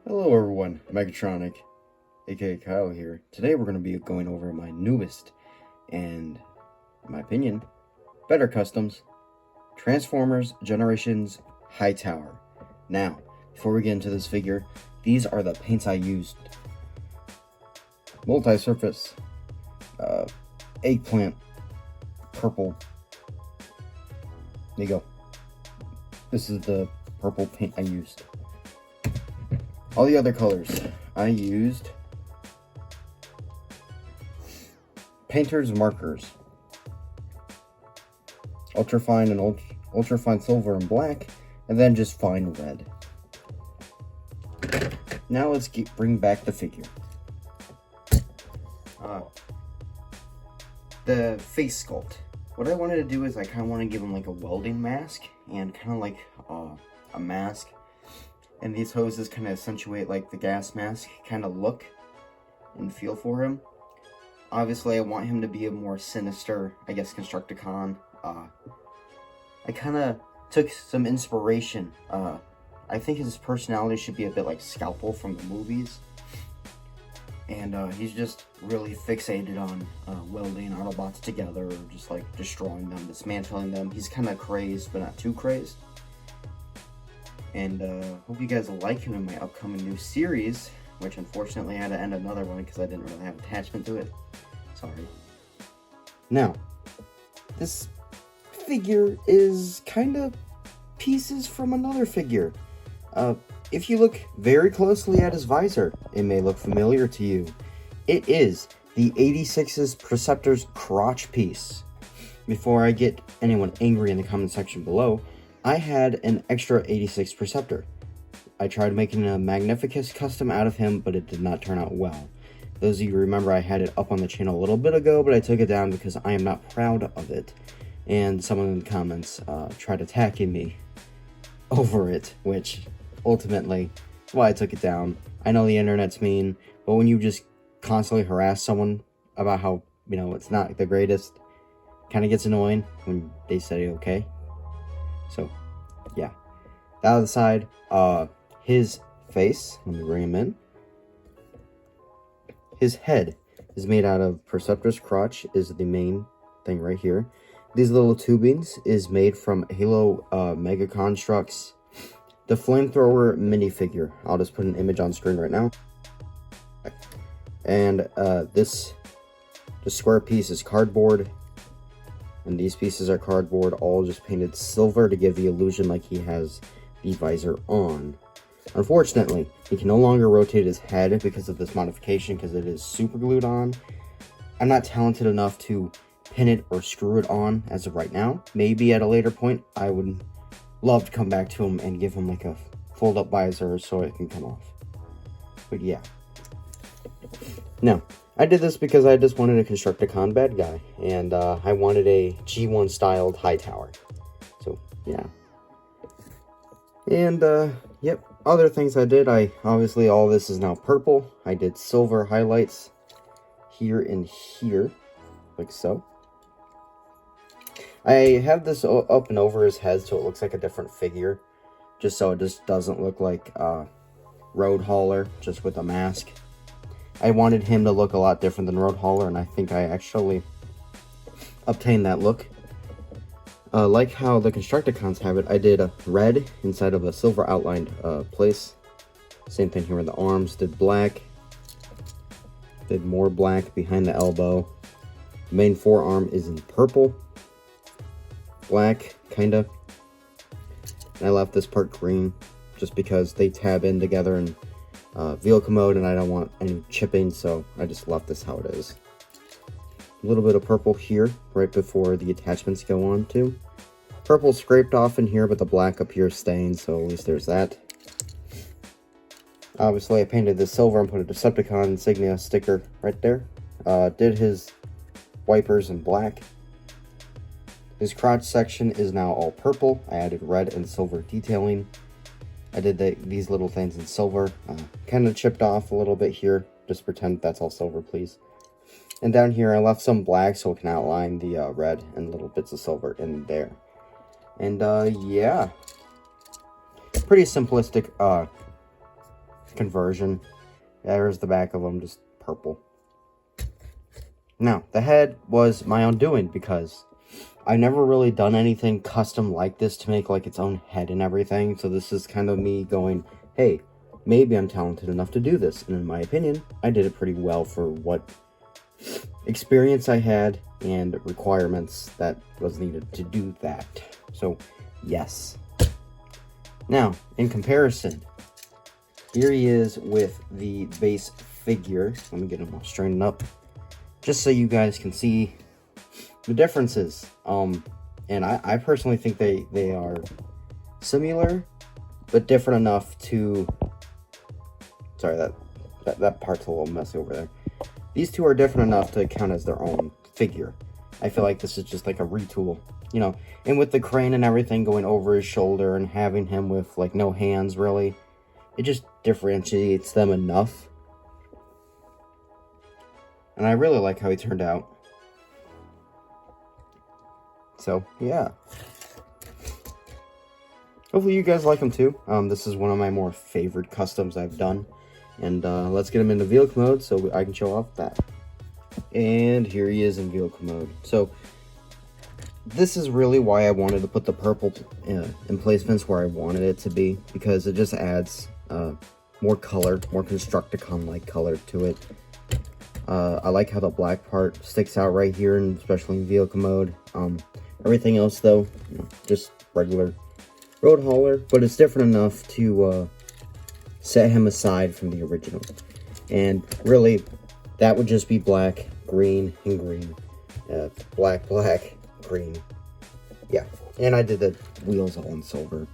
Hello everyone, Megatronic, aka Kyle here. Today we're going to be going over my newest and, in my opinion, better customs, Transformers Generations Hightower. Now, before we get into this figure, these are the paints I used. Multi-surface, eggplant, purple. There you go. This is the purple paint I used. All the other colors I used painter's markers, ultrafine and ultrafine silver and black, and then just fine red. Now let's bring back the figure. The face sculpt. What I wanted to do is I kind of want to give him like a welding mask and kind of like a mask. And these hoses kind of accentuate like the gas mask kind of look and feel for him. Obviously, I want him to be a more sinister, I guess, Constructicon. I kind of took some inspiration. I think his personality should be a bit like Scalpel from the movies. And he's just really fixated on welding Autobots together, or just like destroying them, dismantling them. He's kind of crazed, but not too crazed. And hope you guys like him in my upcoming new series, which unfortunately I had to end another one because I didn't really have attachment to it. Sorry. Now, this figure is kind of pieces from another figure. If you look very closely at his visor, it may look familiar to you. It is the 86's Percepters crotch piece. Before I get anyone angry in the comment section below, I had an extra 86 Perceptor. I tried making a Magnificus custom out of him, but it did not turn out well. Those of you who remember, I had it up on the channel a little bit ago, but I took it down because I am not proud of it. And someone in the comments tried attacking me over it, which ultimately is why I took it down. I know the internet's mean, but when you just constantly harass someone about how, you know, it's not the greatest, kind of gets annoying when they say okay. So, yeah. That other side, his face, let me bring him in. His head is made out of Perceptor's crotch, is the main thing right here. These little tubings is made from Halo Mega Constructs. The flamethrower minifigure. I'll just put an image on screen right now. And this square piece is cardboard. And these pieces are cardboard, all just painted silver to give the illusion like he has the visor on. Unfortunately, he can no longer rotate his head because of this modification, because it is super glued on. I'm not talented enough to pin it or screw it on as of right now. Maybe at a later point, I would love to come back to him and give him like a fold-up visor so it can come off. But yeah. Now, I did this because I just wanted a Constructicon bad guy, and I wanted a G1 styled Hightower. So, yeah. And, yep, other things I did, obviously all this is now purple. I did silver highlights here and here, like so. I have this up and over his head so it looks like a different figure, just so it just doesn't look like Roadhauler, just with a mask. I wanted him to look a lot different than Roadhauler, and I think I actually obtained that look. Like how the Constructicons have it, I did a red inside of a silver outlined place. Same thing here with the arms. Did black. Did more black behind the elbow. The main forearm is in purple. Black, kinda. And I left this part green, just because they tab in together in vehicle mode, and I don't want any chipping, so I just left this how it is. A little bit of purple here, right before the attachments go on too. Purple scraped off in here, but the black up here is staying, so at least there's that. Obviously, I painted this silver and put a Decepticon insignia sticker right there. Did his wipers in black. His crotch section is now all purple. I added red and silver detailing. I did these little things in silver. Kind of chipped off a little bit here. Just pretend that's all silver, please. And down here, I left some black so it can outline the red and little bits of silver in there. And, yeah. Pretty simplistic conversion. There's the back of them, just purple. Now, the head was my undoing because I've never really done anything custom like this to make like its own head and everything. So this is kind of me going, hey, maybe I'm talented enough to do this. And in my opinion, I did it pretty well for what experience I had and requirements that was needed to do that. So, yes. Now, in comparison, here he is with the base figure. Let me get him all straightened up, just so you guys can see the differences. And I personally think they are similar, but different enough to... Sorry, that part's a little messy over there. These two are different enough to count as their own figure. I feel like this is just like a retool, you know. And with the crane and everything going over his shoulder and having him with like no hands really, it just differentiates them enough. And I really like how he turned out. So, yeah. Hopefully you guys like him too. This is one of my more favorite customs I've done. And let's get him into vehicle mode so I can show off that. And here he is in vehicle mode. So, this is really why I wanted to put the purple emplacements where I wanted it to be. Because it just adds more color, more Constructicon-like color to it. I like how the black part sticks out right here, and especially in vehicle mode. Everything else, though, you know, just regular Roadhauler, but it's different enough to set him aside from the original. And really, that would just be black, green, and green. Black, black, green. Yeah, and I did the wheels all in silver.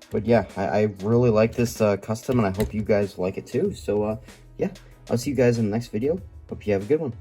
But yeah, I really like this custom, and I hope you guys like it too. So, yeah, I'll see you guys in the next video. Hope you have a good one.